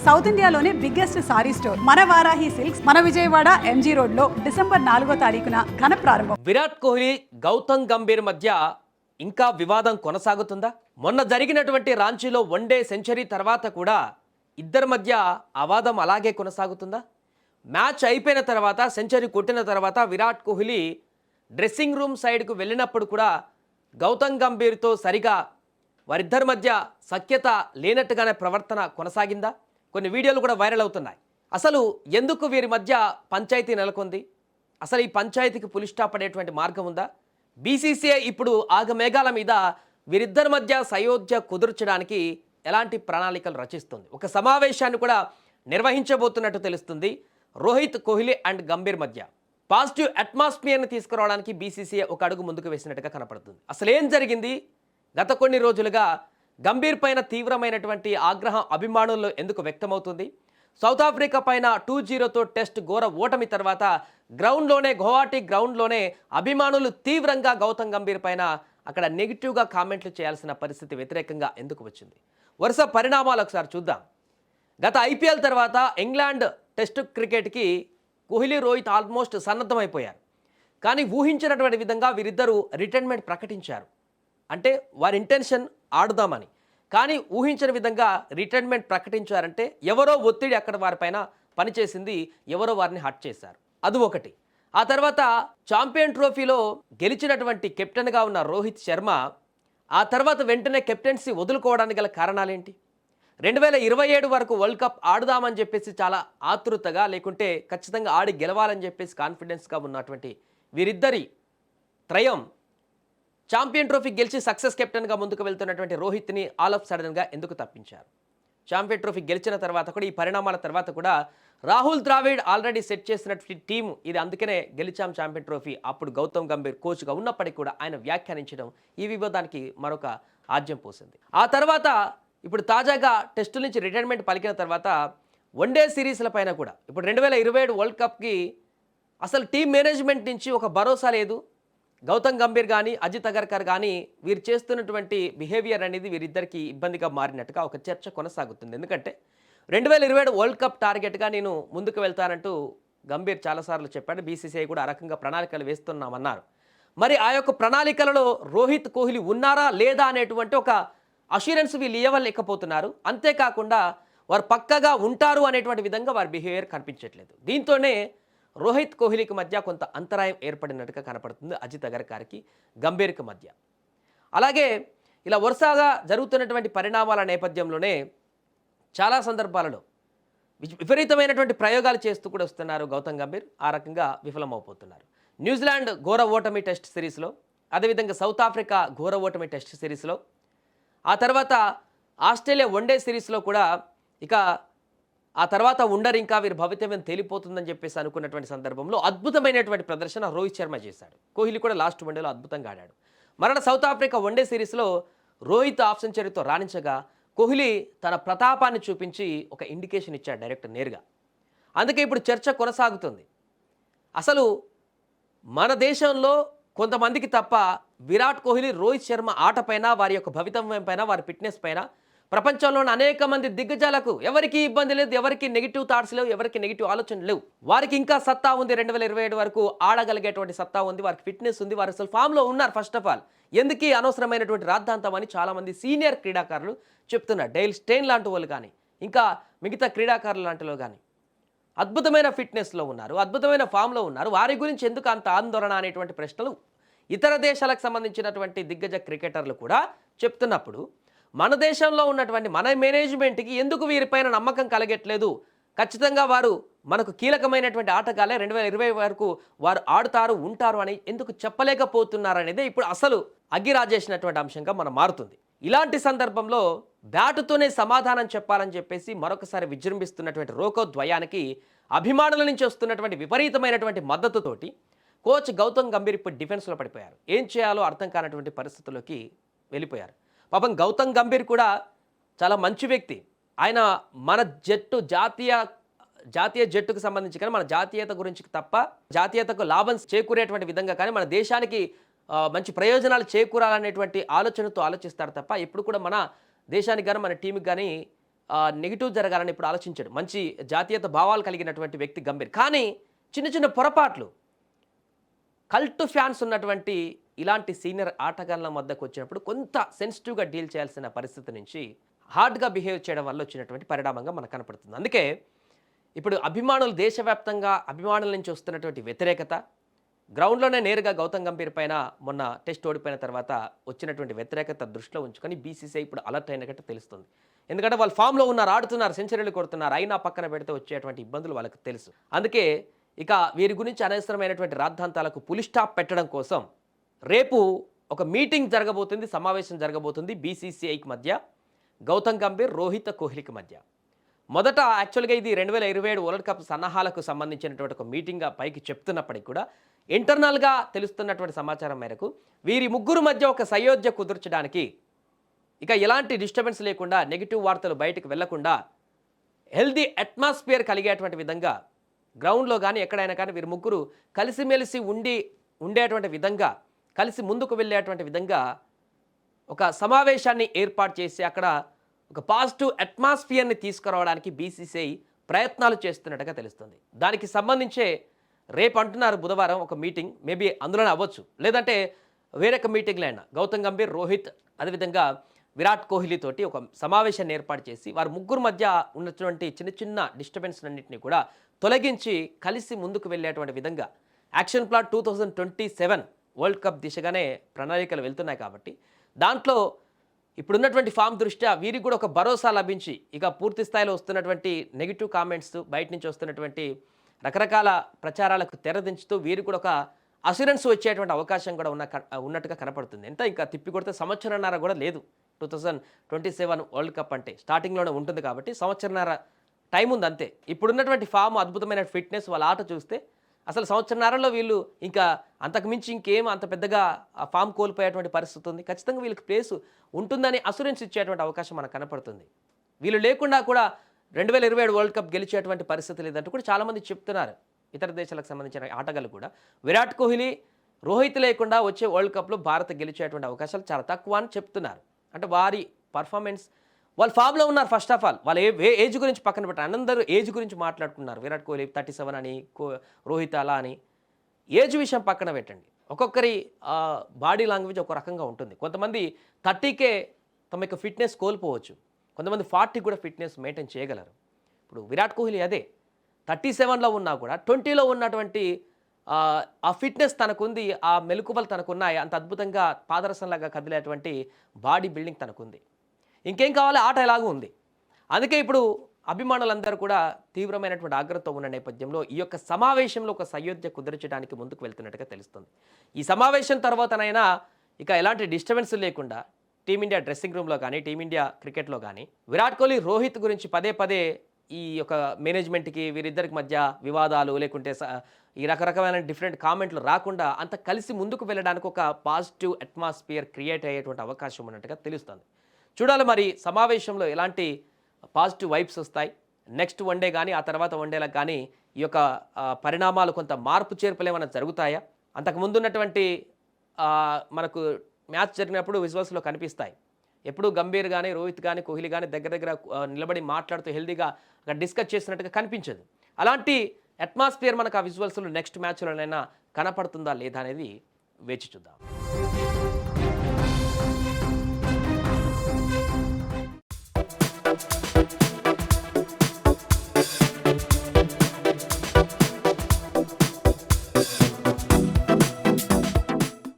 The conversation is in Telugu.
సౌత్ ఇండియాలోనే బిగ్గెస్ట్ సారీ స్టోర్ మన వారాహి సిల్క్స్ మన విజయవాడ ఎంజీ రోడ్ లో డిసెంబర్ 4వ తారీఖున ఘన ప్రారంభం. విరాట్ కోహ్లీ గౌతమ్ గంభీర్ మధ్య ఇంకా వివాదం కొనసాగుతుందా? మొన్న జరిగినటువంటి రాంచీలో వన్డే సెంచరీ తర్వాత కూడా ఇద్దరి మధ్య అవాదం అలాగే కొనసాగుతుందా? మ్యాచ్ అయిపోయిన తర్వాత సెంచరీ కొట్టిన తర్వాత విరాట్ కోహ్లీ డ్రెస్సింగ్ రూమ్ సైడ్కు వెళ్ళినప్పుడు కూడా గౌతమ్ గంభీర్తో సరిగా వారిద్దరి మధ్య సఖ్యత లేనట్టుగానే ప్రవర్తన కొనసాగిందా? కొన్ని వీడియోలు కూడా వైరల్ అవుతున్నాయి. అసలు ఎందుకు వీరి మధ్య పంచాయతీ నెలకొంది? అసలు ఈ పంచాయతీకి పులి స్టాప్ పడేటువంటి మార్గం ఉందా? బీసీసీఐ ఇప్పుడు ఆగమేఘాల మీద వీరిద్దరి మధ్య సయోధ్య కుదుర్చడానికి ఎలాంటి ప్రణాళికలు రచిస్తుంది? ఒక సమావేశాన్ని కూడా నిర్వహించబోతున్నట్టు తెలుస్తుంది. రోహిత్ కోహ్లీ అండ్ గంభీర్ మధ్య పాజిటివ్ అట్మాస్ఫియర్ని తీసుకురావడానికి బీసీసీఐ ఒక అడుగు ముందుకు వేసినట్టుగా కనపడుతుంది. అసలు ఏం జరిగింది? గత కొన్ని రోజులుగా గంభీర్ పైన తీవ్రమైనటువంటి ఆగ్రహం అభిమానుల్లో ఎందుకు వ్యక్తమవుతుంది? సౌత్ ఆఫ్రికా పైన 2-0తో టెస్ట్ ఘోర ఓటమి తర్వాత గౌహాటీ గ్రౌండ్లోనే అభిమానులు తీవ్రంగా గౌతమ్ గంభీర్ పైన అక్కడ నెగిటివ్గా కామెంట్లు చేయాల్సిన పరిస్థితి వ్యతిరేకంగా ఎందుకు వచ్చింది? వరుస పరిణామాలు ఒకసారి చూద్దాం. గత ఐపీఎల్ తర్వాత ఇంగ్లాండ్ టెస్ట్ క్రికెట్కి కోహ్లీ రోహిత్ ఆల్మోస్ట్ సన్నద్ధమైపోయారు. కానీ ఊహించినటువంటి విధంగా వీరిద్దరూ రిటైర్మెంట్ ప్రకటించారు. అంటే వారి ఇంటెన్షన్ ఆడుదామని, కానీ ఊహించిన విధంగా రిటైర్మెంట్ ప్రకటించారంటే ఎవరో ఒత్తిడి అక్కడ వారిపైన పనిచేసింది, ఎవరో వారిని హర్ట్ చేశారు. అది ఒకటి. ఆ తర్వాత ఛాంపియన్ ట్రోఫీలో గెలిచినటువంటి కెప్టెన్గా ఉన్న రోహిత్ శర్మ ఆ తర్వాత వెంటనే కెప్టెన్సీ వదులుకోవడానికి గల కారణాలేంటి? 2027 వరకు వరల్డ్ కప్ ఆడుదామని చెప్పేసి చాలా ఆతృతగా, లేకుంటే ఖచ్చితంగా ఆడి గెలవాలని చెప్పేసి కాన్ఫిడెన్స్గా ఉన్నటువంటి వీరిద్దరి త్రయం ఛాంపియన్ ట్రోఫీ గెలిచి సక్సెస్ కెప్టెన్గా ముందుకు వెళ్తున్నటువంటి రోహిత్ని ఆల్ ఆఫ్ సడన్గా ఎందుకు తప్పించారు? ఛాంపియన్ ట్రోఫీ గెలిచిన తర్వాత కూడా, ఈ పరిణామాల తర్వాత కూడా రాహుల్ ద్రావిడ్ ఆల్రెడీ సెట్ చేసినటువంటి టీం ఇది, అందుకనే గెలిచాం ఛాంపియన్ ట్రోఫీ. అప్పుడు గౌతమ్ గంభీర్ కోచ్గా ఉన్నప్పటికీ కూడా ఆయన వ్యాఖ్యానించడం ఈ వివాదానికి మరొక ఆజ్యం పోసింది. ఆ తర్వాత ఇప్పుడు తాజాగా టెస్టుల నుంచి రిటైర్మెంట్ పలికిన తర్వాత వన్డే సిరీస్ల పైన కూడా ఇప్పుడు 2027 వరల్డ్ కప్కి అసలు టీం మేనేజ్మెంట్ నుంచి ఒక భరోసా లేదు. గౌతమ్ గంభీర్ కానీ అజిత్ అగర్కర్ కానీ వీరు చేస్తున్నటువంటి బిహేవియర్ అనేది వీరిద్దరికీ ఇబ్బందిగా మారినట్టుగా ఒక చర్చ కొనసాగుతుంది. ఎందుకంటే 2027 వరల్డ్ కప్ టార్గెట్గా నేను ముందుకు వెళ్తానంటూ గంభీర్ చాలాసార్లు చెప్పాడు. బీసీసీఐ కూడా ఆ రకంగా ప్రణాళికలు వేస్తున్నామన్నారు. మరి ఆ యొక్క ప్రణాళికలలో రోహిత్ కోహ్లీ ఉన్నారా లేదా అనేటువంటి ఒక అష్యూరెన్స్ వీళ్ళు ఇవ్వలేకపోతున్నారు. అంతేకాకుండా వారు పక్కగా ఉంటారు అనేటువంటి విధంగా వారి బిహేవియర్ కనిపించట్లేదు. దీంతోనే రోహిత్ కోహ్లీకి మధ్య కొంత అంతరాయం ఏర్పడినట్టుగా కనపడుతుంది అజిత్ అగర్కర్కి గంభీర్కి మధ్య. అలాగే ఇలా వరుసగా జరుగుతున్నటువంటి పరిణామాల నేపథ్యంలోనే చాలా సందర్భాలలో విపరీతమైనటువంటి ప్రయోగాలు చేస్తూ కూడా వస్తున్నారు గౌతమ్ గంభీర్. ఆ రకంగా విఫలమవుతున్నారు. న్యూజిలాండ్ ఘోర ఓటమి టెస్ట్ సిరీస్లో, అదేవిధంగా సౌత్ ఆఫ్రికా ఘోర ఓటమి టెస్ట్ సిరీస్లో, ఆ తర్వాత ఆస్ట్రేలియా వన్డే సిరీస్లో కూడా ఇక ఆ తర్వాత ఉండరు, ఇంకా వీరి భవితవ్యం తేలిపోతుందని చెప్పేసి అనుకున్నటువంటి సందర్భంలో అద్భుతమైనటువంటి ప్రదర్శన రోహిత్ శర్మ చేశాడు. కోహ్లీ కూడా లాస్ట్ వన్డేలో అద్భుతంగా ఆడాడు. మరణ సౌత్ ఆఫ్రికా వన్డే సిరీస్లో రోహిత్ హాఫ్ సెంచరీతో రాణించగా కోహ్లీ తన ప్రతాపాన్ని చూపించి ఒక ఇండికేషన్ ఇచ్చాడు డైరెక్ట్ నేరుగా. అందుకే ఇప్పుడు చర్చ కొనసాగుతుంది. అసలు మన దేశంలో కొంతమందికి తప్ప విరాట్ కోహ్లీ రోహిత్ శర్మ ఆటపైన, వారి యొక్క భవితవ్యం పైన, వారి ఫిట్నెస్ పైన ప్రపంచంలోని అనేక మంది దిగ్గజాలకు ఎవరికి ఇబ్బంది లేదు, ఎవరికి నెగిటివ్ థాట్స్ లేవు, ఎవరికి నెగిటివ్ ఆలోచనలు లేవు. వారికి ఇంకా సత్తా ఉంది, 2027 వరకు ఆడగలిగేటువంటి సత్తా ఉంది, వారికి ఫిట్నెస్ ఉంది, వారు అసలు ఫామ్లో ఉన్నారు. ఫస్ట్ ఆఫ్ ఆల్ ఎందుకు అనవసరమైనటువంటి రాద్ధాంతం అని చాలామంది సీనియర్ క్రీడాకారులు చెప్తున్నారు. డైల్ స్టెయిన్ లాంటి వాళ్ళు కానీ, ఇంకా మిగతా క్రీడాకారులు లాంటిలో కానీ అద్భుతమైన ఫిట్నెస్లో ఉన్నారు, అద్భుతమైన ఫామ్లో ఉన్నారు. వారి గురించి ఎందుకు అంత ఆందోళన అనేటువంటి ప్రశ్నలు ఇతర దేశాలకు సంబంధించినటువంటి దిగ్గజ క్రికెటర్లు కూడా చెప్తున్నప్పుడు, మన దేశంలో ఉన్నటువంటి మన మేనేజ్మెంట్కి ఎందుకు వీరిపైన నమ్మకం కలగట్లేదు? ఖచ్చితంగా వారు మనకు కీలకమైనటువంటి ఆటగాళ్ళే, 2020 వరకు వారు ఆడుతారు, ఉంటారు అని ఎందుకు చెప్పలేకపోతున్నారనేదే ఇప్పుడు అసలు అగ్గిరాజేసినటువంటి అంశంగా మనం మారుతుంది. ఇలాంటి సందర్భంలో బ్యాటుతోనే సమాధానం చెప్పాలని చెప్పేసి మరొకసారి విజృంభిస్తున్నటువంటి రోకో ద్వయానికి అభిమానుల నుంచి వస్తున్నటువంటి విపరీతమైనటువంటి మద్దతుతోటి కోచ్ గౌతమ్ గంభీర్ ఇప్పుడు డిఫెన్స్లో పడిపోయారు. ఏం చేయాలో అర్థం కానటువంటి పరిస్థితుల్లోకి వెళ్ళిపోయారు. పాపం గౌతమ్ గంభీర్ కూడా చాలా మంచి వ్యక్తి. ఆయన మన జాతీయ జట్టుకు సంబంధించి కానీ, మన జాతీయత గురించి తప్ప, జాతీయతకు లాభం చేకూరేటువంటి విధంగా కానీ, మన దేశానికి మంచి ప్రయోజనాలు చేకూరాలనేటువంటి ఆలోచనతో ఆలోచిస్తారు తప్ప ఎప్పుడు కూడా మన దేశానికి కానీ మన టీంకి కానీ నెగిటివ్ జరగాలని ఇప్పుడు ఆలోచించాడు. మంచి జాతీయత భావాలు కలిగినటువంటి వ్యక్తి గంభీర్. కానీ చిన్న చిన్న పొరపాట్లు కల్ట్ ఫ్యాన్స్ ఉన్నటువంటి ఇలాంటి సీనియర్ ఆటగాళ్ళ వద్దకు వచ్చినప్పుడు కొంత సెన్సిటివ్గా డీల్ చేయాల్సిన పరిస్థితి నుంచి హార్డ్గా బిహేవ్ చేయడం వల్ల వచ్చినటువంటి పరిణామంగా మనకు కనపడుతుంది. అందుకే ఇప్పుడు అభిమానులు దేశవ్యాప్తంగా అభిమానుల నుంచి వస్తున్నటువంటి వ్యతిరేకత, గ్రౌండ్లోనే నేరుగా గౌతమ్ గంభీర్ పైన మొన్న టెస్ట్ ఓడిపోయిన తర్వాత వచ్చినటువంటి వ్యతిరేకత దృష్టిలో ఉంచుకొని బీసీసీఐ ఇప్పుడు అలర్ట్ అయినట్టు తెలుస్తుంది. ఎందుకంటే వాళ్ళు ఫామ్లో ఉన్నారు, ఆడుతున్నారు, సెంచరీలు కొడుతున్నారు, అయినా పక్కన పెడితే వచ్చేటువంటి ఇబ్బందులు వాళ్ళకి తెలుసు. అందుకే ఇక వీరి గురించి అనవసరమైనటువంటి రాద్ధాంతాలకు పులి స్టాప్ పెట్టడం కోసం రేపు ఒక మీటింగ్ జరగబోతుంది, సమావేశం జరగబోతుంది బీసీసీఐకి మధ్య, గౌతమ్ గంభీర్, రోహిత్ కోహ్లీకి మధ్య. మొదట యాక్చువల్గా ఇది 2027 వరల్డ్ కప్ సన్నాహాలకు సంబంధించినటువంటి ఒక మీటింగ్గా పైకి చెప్తున్నప్పటికీ కూడా ఇంటర్నల్గా తెలుస్తున్నటువంటి సమాచారం మేరకు వీరి ముగ్గురు మధ్య ఒక సయోధ్య కుదుర్చడానికి, ఇక ఎలాంటి డిస్టర్బెన్స్ లేకుండా, నెగిటివ్ వార్తలు బయటకు వెళ్లకుండా, హెల్దీ అట్మాస్ఫియర్ కలిగేటువంటి విధంగా గ్రౌండ్లో కానీ ఎక్కడైనా కానీ వీరు ముగ్గురు కలిసిమెలిసి ఉండేటువంటి విధంగా, కలిసి ముందుకు వెళ్ళేటువంటి విధంగా ఒక సమావేశాన్ని ఏర్పాటు చేసి అక్కడ ఒక పాజిటివ్ అట్మాస్ఫియర్ని తీసుకురావడానికి బీసీసీఐ ప్రయత్నాలు చేస్తున్నట్టుగా తెలుస్తుంది. దానికి సంబంధించే రేపు అంటున్నారు బుధవారం ఒక మీటింగ్, మేబీ అందులోనే అవ్వచ్చు, లేదంటే వేరొక మీటింగ్లో అయినా గౌతమ్ గంభీర్, రోహిత్, అదేవిధంగా విరాట్ కోహ్లీ తోటి ఒక సమావేశాన్ని ఏర్పాటు చేసి వారి ముగ్గురు మధ్య ఉన్నటువంటి చిన్న చిన్న డిస్టర్బెన్స్ అన్నింటినీ కూడా తొలగించి కలిసి ముందుకు వెళ్ళేటువంటి విధంగా యాక్షన్ ప్లాన్ 2027 వరల్డ్ కప్ దిశగానే ప్రణాళికలు వెళ్తున్నాయి. కాబట్టి దాంట్లో ఇప్పుడున్నటువంటి ఫామ్ దృష్ట్యా వీరికి కూడా ఒక భరోసా లభించి, ఇక పూర్తి స్థాయిలో వస్తున్నటువంటి నెగిటివ్ కామెంట్స్, బయట నుంచి వస్తున్నటువంటి రకరకాల ప్రచారాలకు తెరదించుతూ వీరికి కూడా ఒక అష్యూరెన్స్ వచ్చేటువంటి అవకాశం కూడా ఉన్నట్టుగా కనపడుతుంది. ఎంత ఇంకా తిప్పికొడితే సంవత్సరంన్నర కూడా లేదు 2027 వరల్డ్ కప్ అంటే, స్టార్టింగ్లోనే ఉంటుంది కాబట్టి సంవత్సరంన్నర టైం ఉంది అంతే. ఇప్పుడున్నటువంటి ఫామ్, అద్భుతమైన ఫిట్నెస్, వాళ్ళ ఆట చూస్తే అసలు సంవత్సరంన్నరలో వీళ్ళు ఇంకా అంతకుమించి ఇంకేం అంత పెద్దగా ఆ ఫామ్ కోల్పోయేటువంటి పరిస్థితి ఉంది. ఖచ్చితంగా వీళ్ళకి ప్లేస్ ఉంటుందని అష్యూరెన్స్ ఇచ్చేటువంటి అవకాశం మనకు కనపడుతుంది. వీళ్ళు లేకుండా కూడా 2027 వరల్డ్ కప్ గెలిచేటువంటి పరిస్థితి లేదంటూ కూడా చాలామంది చెప్తున్నారు. ఇతర దేశాలకు సంబంధించిన ఆటగాళ్ళు కూడా విరాట్ కోహ్లీ, రోహిత్ లేకుండా వచ్చే వరల్డ్ కప్లో భారత్ గెలిచేటువంటి అవకాశాలు చాలా తక్కువ అని చెప్తున్నారు. అంటే వారి పర్ఫార్మెన్స్, వాళ్ళు ఫామ్లో ఉన్నారు. ఫస్ట్ ఆఫ్ ఆల్ వాళ్ళు ఏజ్ గురించి పక్కన పెట్టారు, అందరూ ఏజ్ గురించి మాట్లాడుకున్నారు. విరాట్ కోహ్లీ 37 అని, రోహిత్ అలా అని. ఏజ్ విషయం పక్కన పెట్టండి, ఒక్కొక్కరి బాడీ లాంగ్వేజ్ ఒక రకంగా ఉంటుంది. కొంతమంది 30కే తమ యొక్క ఫిట్నెస్ కోల్పోవచ్చు, కొంతమంది 40 కూడా ఫిట్నెస్ మెయింటైన్ చేయగలరు. ఇప్పుడు విరాట్ కోహ్లీ అదే 37లో ఉన్నా కూడా 20లో ఉన్నటువంటి ఆ ఫిట్నెస్ తనకుంది, ఆ మెలకువలు తనకున్నాయి, అంత అద్భుతంగా పాదరసంలాగా కదిలేటువంటి బాడీ బిల్డింగ్ తనకుంది. ఇంకేం కావాలి, ఆట ఎలాగూ ఉంది. అందుకే ఇప్పుడు అభిమానులందరూ కూడా తీవ్రమైనటువంటి ఆగ్రహంతో ఉన్న నేపథ్యంలో ఈ యొక్క సమావేశంలో ఒక సయోధ్య కుదర్చడానికి ముందుకు వెళ్తున్నట్టుగా తెలుస్తుంది. ఈ సమావేశం తర్వాతనైనా ఇక ఎలాంటి డిస్టర్బెన్స్ లేకుండా టీమిండియా డ్రెస్సింగ్ రూమ్లో కానీ, టీమిండియా క్రికెట్లో కానీ విరాట్ కోహ్లీ, రోహిత్ గురించి పదే పదే ఈ యొక్క మేనేజ్మెంట్కి వీరిద్దరికి మధ్య వివాదాలు, లేకుంటే ఈ రకరకమైన డిఫరెంట్ కామెంట్లు రాకుండా అంత కలిసి ముందుకు వెళ్ళడానికి ఒక పాజిటివ్ అట్మాస్ఫియర్ క్రియేట్ అయ్యేటువంటి అవకాశం ఉన్నట్టుగా తెలుస్తుంది. చూడాలి మరి సమావేశంలో ఎలాంటి పాజిటివ్ వైబ్స్ వస్తాయి. నెక్స్ట్ వన్డే కానీ, ఆ తర్వాత వన్డేలకు కానీ ఈ యొక్క పరిణామాలు కొంత మార్పు చేర్పులు ఏమైనా జరుగుతాయా? అంతకుముందు ఉన్నటువంటి మనకు మ్యాచ్ జరిగినప్పుడు విజువల్స్లో కనిపిస్తాయి. ఎప్పుడు గంభీర్ కానీ, రోహిత్ కానీ, కోహ్లీ కానీ దగ్గర నిలబడి మాట్లాడుతూ హెల్దీగా డిస్కస్ చేసినట్టుగా కనిపించదు. అలాంటి అట్మాస్ఫియర్ మనకు ఆ విజువల్స్లో నెక్స్ట్ మ్యాచ్లోనైనా కనపడుతుందా లేదా అనేది వేచి చూద్దాం.